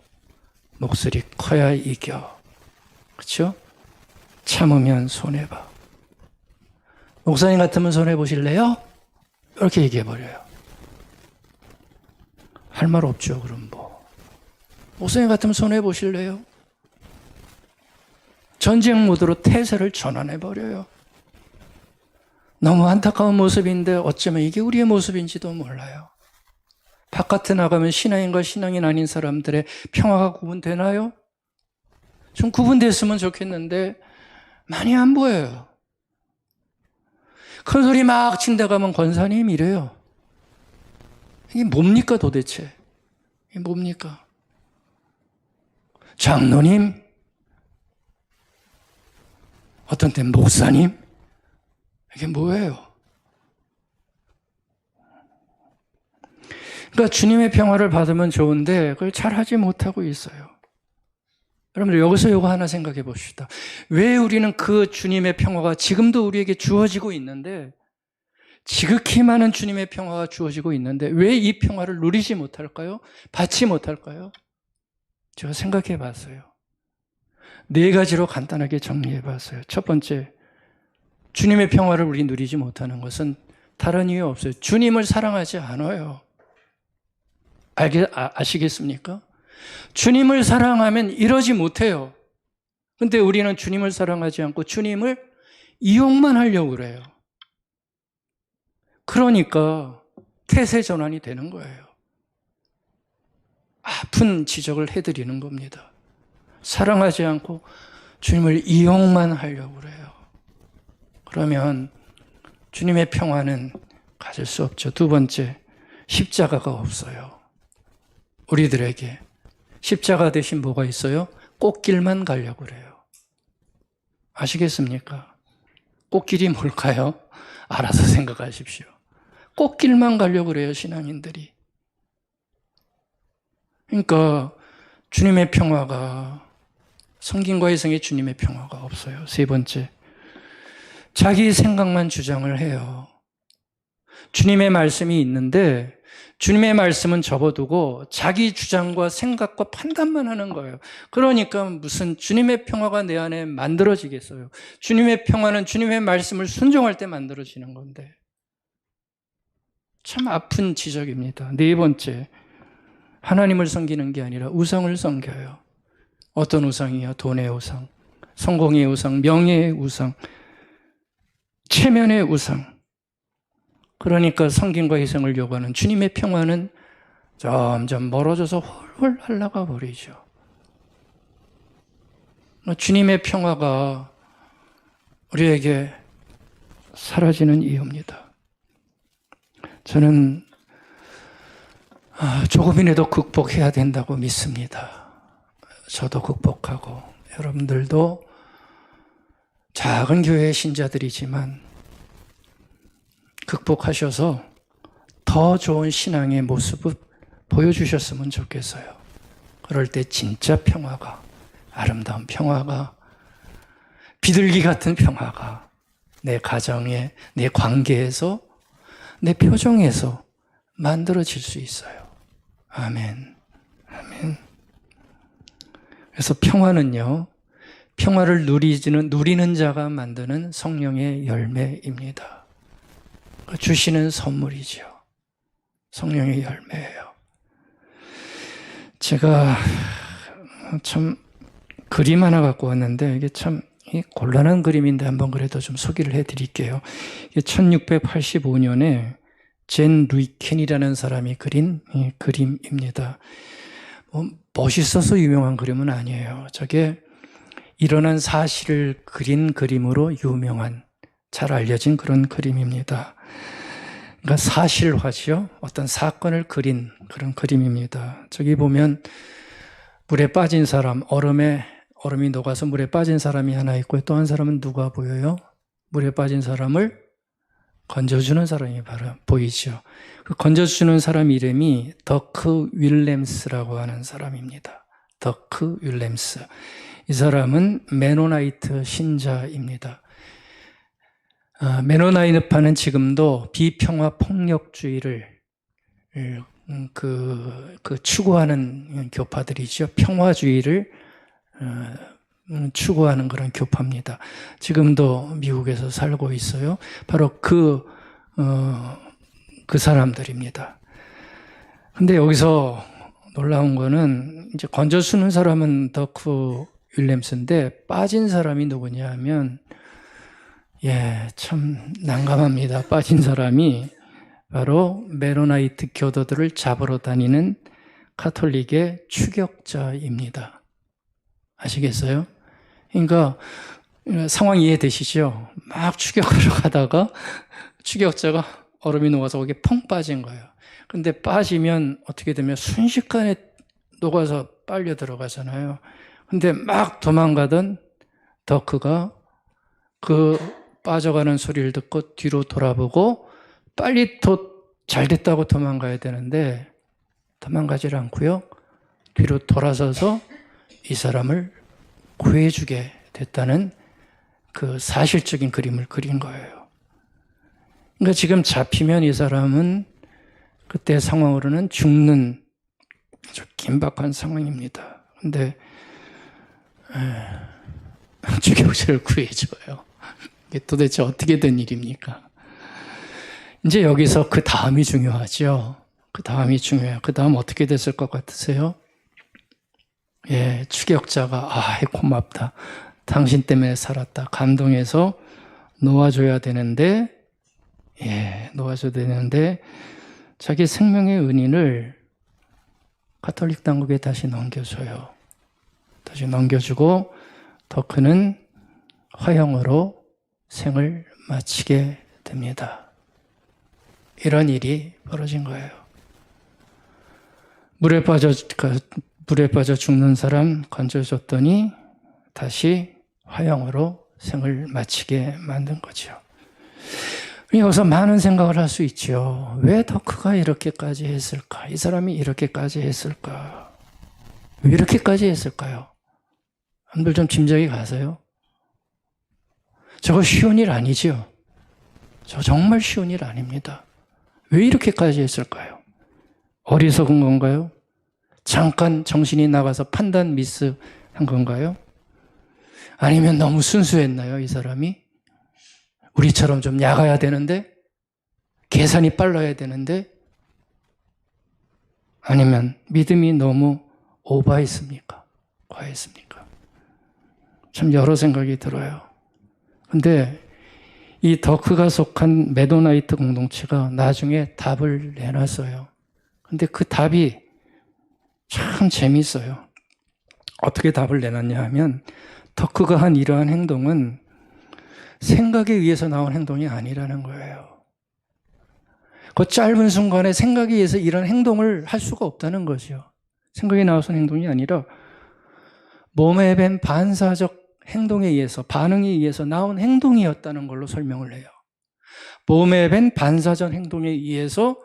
목소리 커야 이겨. 그렇죠? 참으면 손해봐. 목사님 같으면 손해보실래요? 이렇게 얘기해버려요. 할 말 없죠, 그럼 뭐. 목사님 같으면 손해보실래요? 전쟁 모드로 태세를 전환해버려요. 너무 안타까운 모습인데 어쩌면 이게 우리의 모습인지도 몰라요. 바깥에 나가면 신앙인과 신앙인 아닌 사람들의 평화가 구분되나요? 좀 구분됐으면 좋겠는데 많이 안 보여요. 큰 소리 막 친데 가면 권사님 이래요. 이게 뭡니까 도대체? 이게 뭡니까? 장로님? 어떤 땐 목사님? 이게 뭐예요? 그러니까 주님의 평화를 받으면 좋은데 그걸 잘 하지 못하고 있어요. 여러분들 여기서 이거 하나 생각해 봅시다. 왜 우리는 그 주님의 평화가 지금도 우리에게 주어지고 있는데 지극히 많은 주님의 평화가 주어지고 있는데 왜 이 평화를 누리지 못할까요? 받지 못할까요? 제가 생각해 봤어요. 4가지로 간단하게 정리해 봤어요. 첫 번째, 주님의 평화를 우리 누리지 못하는 것은 다른 이유 없어요. 주님을 사랑하지 않아요. 아시겠습니까? 주님을 사랑하면 이러지 못해요. 근데 우리는 주님을 사랑하지 않고 주님을 이용만 하려고 그래요. 그러니까 태세 전환이 되는 거예요. 아픈 지적을 해드리는 겁니다. 사랑하지 않고 주님을 이용만 하려고 그래요. 그러면 주님의 평화는 가질 수 없죠. 두 번째, 십자가가 없어요. 우리들에게 십자가 대신 뭐가 있어요? 꽃길만 가려고 그래요. 아시겠습니까? 꽃길이 뭘까요? 알아서 생각하십시오. 꽃길만 가려고 그래요, 신앙인들이. 그러니까 주님의 평화가, 성김과 희생의 주님의 평화가 없어요. 세 번째, 자기 생각만 주장을 해요. 주님의 말씀이 있는데 주님의 말씀은 접어두고 자기 주장과 생각과 판단만 하는 거예요. 그러니까 무슨 주님의 평화가 내 안에 만들어지겠어요. 주님의 평화는 주님의 말씀을 순종할 때 만들어지는 건데. 참 아픈 지적입니다. 네 번째, 하나님을 섬기는 게 아니라 우상을 섬겨요. 어떤 우상이요? 돈의 우상, 성공의 우상, 명예의 우상, 체면의 우상. 그러니까 섬김과 희생을 요구하는 주님의 평화는 점점 멀어져서 홀홀 흘러가 버리죠. 주님의 평화가 우리에게 사라지는 이유입니다. 저는 조금이라도 극복해야 된다고 믿습니다. 저도 극복하고 여러분들도 작은 교회의 신자들이지만 극복하셔서 더 좋은 신앙의 모습을 보여주셨으면 좋겠어요. 그럴 때 진짜 평화가, 아름다운 평화가, 비둘기 같은 평화가 내 가정에, 내 관계에서, 내 표정에서 만들어질 수 있어요. 아멘. 아멘. 그래서 평화는요, 평화를 누리는 자가 만드는 성령의 열매입니다. 주시는 선물이죠. 성령의 열매예요. 제가 참 그림 하나 갖고 왔는데 이게 참 곤란한 그림인데 한번 그래도 좀 소개를 해드릴게요. 이게 1685년에 젠 루이켄이라는 사람이 그린 그림입니다. 멋있어서 유명한 그림은 아니에요. 저게 일어난 사실을 그린 그림으로 유명한, 잘 알려진 그런 그림입니다. 그러니까 사실화지요. 어떤 사건을 그린 그런 그림입니다. 저기 보면 물에 빠진 사람, 얼음이 녹아서 물에 빠진 사람이 하나 있고 또 한 사람은 누가 보여요? 물에 빠진 사람을 건져주는 사람이 바로 보이죠. 그 건져주는 사람 이름이 더크 윌렘스라고 하는 사람입니다. 더크 윌렘스. 이 사람은 메노나이트 신자입니다. 메노나이트파는 지금도 비평화 폭력주의를 추구하는 교파들이죠. 평화주의를 추구하는 그런 교파입니다. 지금도 미국에서 살고 있어요. 바로 그 사람들입니다. 근데 여기서 놀라운 거는 이제 건져주는 사람은 더크 윌렘스인데 빠진 사람이 누구냐 하면 참 난감합니다. 빠진 사람이 바로 메노나이트 교도들을 잡으러 다니는 카톨릭의 추격자입니다. 아시겠어요? 그러니까 상황 이해되시죠? 막 추격하러 가다가 추격자가 얼음이 녹아서 거기에 펑 빠진 거예요. 근데 빠지면 어떻게 되면 순식간에 녹아서 빨려 들어가잖아요. 근데 막 도망가던 더크가 그 빠져가는 소리를 듣고 뒤로 돌아보고 빨리 더 잘 됐다고 도망가야 되는데 도망가질 않고요. 뒤로 돌아서서 이 사람을 구해주게 됐다는 그 사실적인 그림을 그린 거예요. 그러니까 지금 잡히면 이 사람은 그때 상황으로는 죽는 아주 긴박한 상황입니다. 근데 추격자를 구해줘요. 이게 도대체 어떻게 된 일입니까? 이제 여기서 그 다음이 중요하죠. 그 다음이 중요해요. 그 다음 어떻게 됐을 것 같으세요? 추격자가 고맙다. 당신 때문에 살았다. 감동해서 놓아줘야 되는데 자기 생명의 은인을 가톨릭 당국에 다시 넘겨줘요. 다시 넘겨주고 더크는 화형으로 생을 마치게 됩니다. 이런 일이 벌어진 거예요. 물에 빠져 죽는 사람 건져줬더니 다시 화형으로 생을 마치게 만든 거죠. 여기서 많은 생각을 할 수 있죠. 왜 더크가 이렇게까지 했을까? 이 사람이 이렇게까지 했을까? 왜 이렇게까지 했을까요? 여러분들 좀 짐작이 가세요? 저거 쉬운 일 아니죠? 저 정말 쉬운 일 아닙니다. 왜 이렇게까지 했을까요? 어리석은 건가요? 잠깐 정신이 나가서 판단 미스한 건가요? 아니면 너무 순수했나요, 이 사람이? 우리처럼 좀 약아야 되는데? 계산이 빨라야 되는데? 아니면 믿음이 너무 오버했습니까? 과했습니까? 참 여러 생각이 들어요. 근데 이 더크가 속한 메노나이트 공동체가 나중에 답을 내놨어요. 근데 그 답이 참 재밌어요. 어떻게 답을 내놨냐 하면 더크가 한 이러한 행동은 생각에 의해서 나온 행동이 아니라는 거예요. 그 짧은 순간에 생각에 의해서 이런 행동을 할 수가 없다는 거죠. 생각이 나와서 행동이 아니라 몸에 밴 반사적 행동에 의해서, 반응에 의해서 나온 행동이었다는 걸로 설명을 해요. 몸에 밴 반사적 행동에 의해서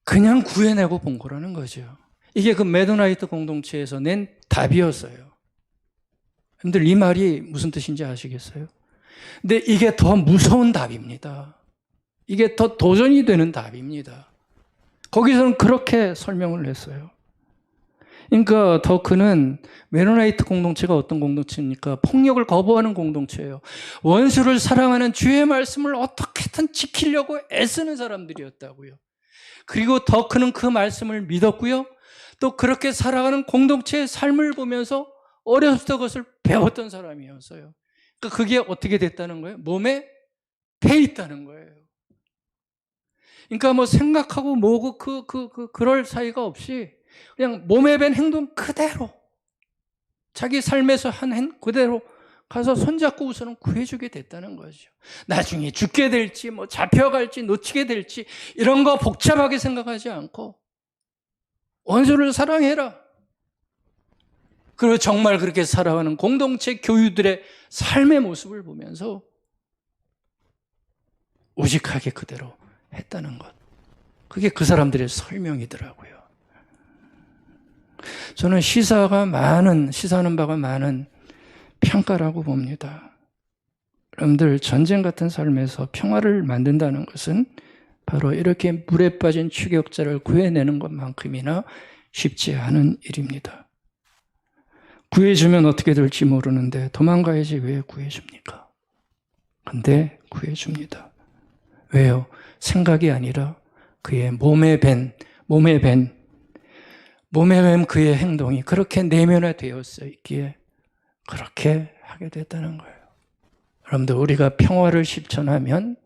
그냥 구해내고 본 거라는 거죠. 이게 그 메노나이트 공동체에서 낸 답이었어요. 여러분들 이 말이 무슨 뜻인지 아시겠어요? 근데 이게 더 무서운 답입니다. 이게 더 도전이 되는 답입니다. 거기서는 그렇게 설명을 했어요. 그러니까 더크는 메노나이트 공동체가 어떤 공동체입니까? 폭력을 거부하는 공동체예요. 원수를 사랑하는 주의 말씀을 어떻게든 지키려고 애쓰는 사람들이었다고요. 그리고 더크는 그 말씀을 믿었고요. 또 그렇게 살아가는 공동체의 삶을 보면서 어렸을 때 그것을 배웠던 사람이었어요. 그러니까 그게 어떻게 됐다는 거예요? 몸에 배 있다는 거예요. 그러니까 뭐 생각하고 뭐고 그럴 사이가 없이 그냥 몸에 밴 행동 그대로 자기 삶에서 한 행 그대로 가서 손잡고 우선은 구해주게 됐다는 거죠. 나중에 죽게 될지 뭐 잡혀갈지 놓치게 될지 이런 거 복잡하게 생각하지 않고 원수를 사랑해라. 그리고 정말 그렇게 살아가는 공동체 교유들의 삶의 모습을 보면서 우직하게 그대로 했다는 것. 그게 그 사람들의 설명이더라고요. 저는 시사하는 바가 많은 평가라고 봅니다. 여러분들 전쟁 같은 삶에서 평화를 만든다는 것은 바로 이렇게 물에 빠진 추격자를 구해내는 것만큼이나 쉽지 않은 일입니다. 구해주면 어떻게 될지 모르는데 도망가야지 왜 구해줍니까? 근데 구해줍니다. 왜요? 생각이 아니라 그의 몸에 밴 그의 행동이 그렇게 내면화되었어 있기에 그렇게 하게 됐다는 거예요. 여러분들 우리가 평화를 실천하면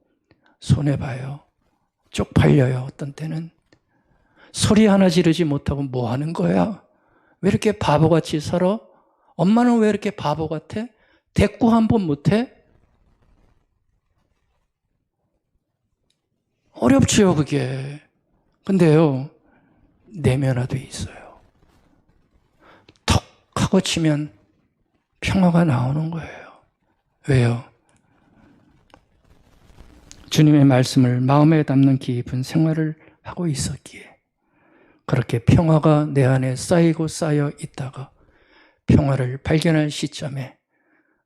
손해봐요. 쪽팔려요. 어떤 때는. 소리 하나 지르지 못하고 뭐 하는 거야? 왜 이렇게 바보같이 살아? 엄마는 왜 이렇게 바보 같아? 대꾸 한 번 못해? 어렵지요, 그게. 근데요, 내면화돼 있어요. 턱 하고 치면 평화가 나오는 거예요. 왜요? 주님의 말씀을 마음에 담는 깊은 생활을 하고 있었기에 그렇게 평화가 내 안에 쌓이고 쌓여 있다가 평화를 발견할 시점에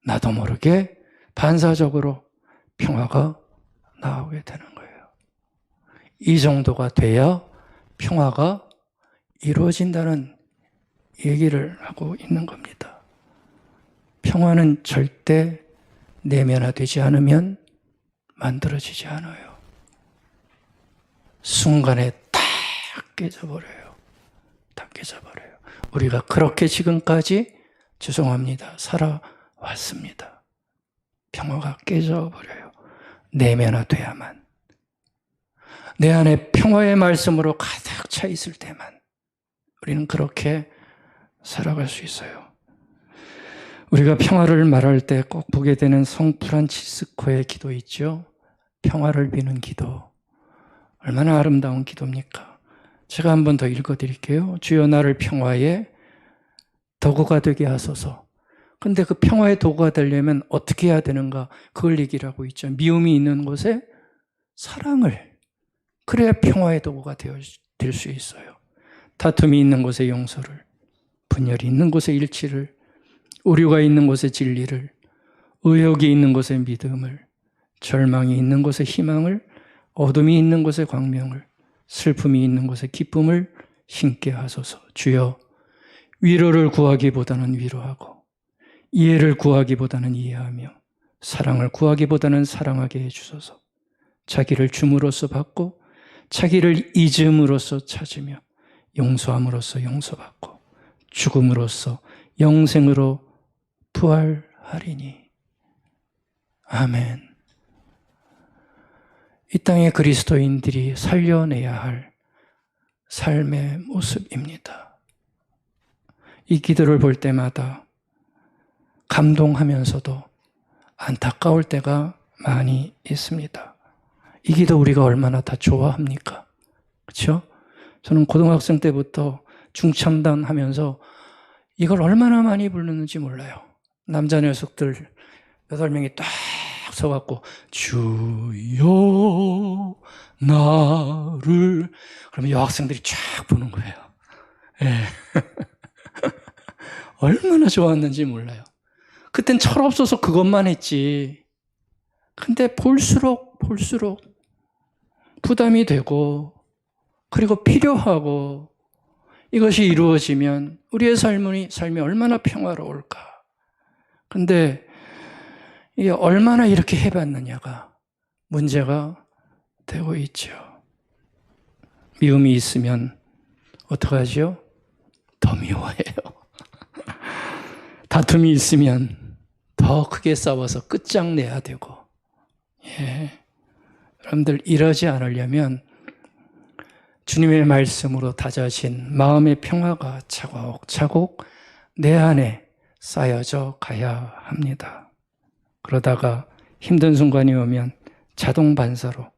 나도 모르게 반사적으로 평화가 나오게 되는 거예요. 이 정도가 돼야 평화가 이루어진다는 얘기를 하고 있는 겁니다. 평화는 절대 내면화되지 않으면 만들어지지 않아요. 순간에 딱 깨져버려요. 다 깨져버려요. 우리가 그렇게 지금까지 죄송합니다. 살아왔습니다. 평화가 깨져버려요. 내면화돼야만. 내 안에 평화의 말씀으로 가득 차 있을 때만 우리는 그렇게 살아갈 수 있어요. 우리가 평화를 말할 때 꼭 보게 되는 성 프란치스코의 기도 있죠. 평화를 비는 기도. 얼마나 아름다운 기도입니까? 제가 한 번 더 읽어드릴게요. 주여 나를 평화의 도구가 되게 하소서. 근데 그 평화의 도구가 되려면 어떻게 해야 되는가? 그걸 얘기를 하고 있죠. 미움이 있는 곳에 사랑을. 그래야 평화의 도구가 될 수 있어요. 다툼이 있는 곳에 용서를, 분열이 있는 곳에 일치를, 오류가 있는 곳에 진리를, 의욕이 있는 곳에 믿음을, 절망이 있는 곳에 희망을, 어둠이 있는 곳에 광명을, 슬픔이 있는 곳에 기쁨을 심게 하소서. 주여, 위로를 구하기보다는 위로하고, 이해를 구하기보다는 이해하며, 사랑을 구하기보다는 사랑하게 해주소서. 자기를 줌으로써 받고, 자기를 잊음으로써 찾으며, 용서함으로써 용서받고, 죽음으로써 영생으로 부활하리니. 아멘. 이 땅의 그리스도인들이 살려내야 할 삶의 모습입니다. 이 기도를 볼 때마다 감동하면서도 안타까울 때가 많이 있습니다. 이 기도 우리가 얼마나 다 좋아합니까? 그렇죠? 저는 고등학생 때부터 중창단 하면서 이걸 얼마나 많이 부르는지 몰라요. 남자 녀석들 8명이 딱 서갖고 주여 나를 그러면 여학생들이 쫙 부는 거예요. 네. 얼마나 좋았는지 몰라요. 그땐 철없어서 그것만 했지. 근데 볼수록 부담이 되고 그리고 필요하고 이것이 이루어지면 우리의 삶이 얼마나 평화로울까. 근데 이게 얼마나 이렇게 해봤느냐가 문제가 되고 있죠. 미움이 있으면 어떡하죠? 더 미워해요. 다툼이 있으면 더 크게 싸워서 끝장내야 되고, 여러분들 이러지 않으려면 주님의 말씀으로 다져진 마음의 평화가 차곡차곡 내 안에 쌓여져 가야 합니다. 그러다가 힘든 순간이 오면 자동 반사로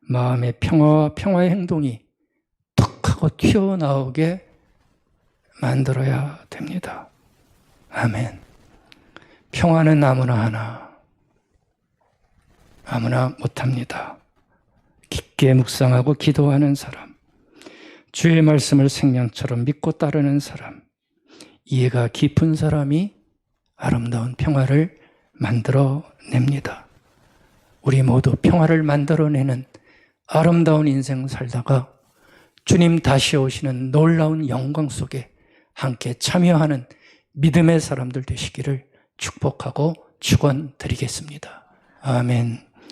마음의 평화와 평화의 행동이 툭 하고 튀어나오게 만들어야 됩니다. 아멘. 평화는 아무나 못합니다. 깊게 묵상하고 기도하는 사람, 주의 말씀을 생명처럼 믿고 따르는 사람, 이해가 깊은 사람이 아름다운 평화를 만들어냅니다. 우리 모두 평화를 만들어내는 아름다운 인생 살다가 주님 다시 오시는 놀라운 영광 속에 함께 참여하는 믿음의 사람들 되시기를 축복하고 축원드리겠습니다. 아멘.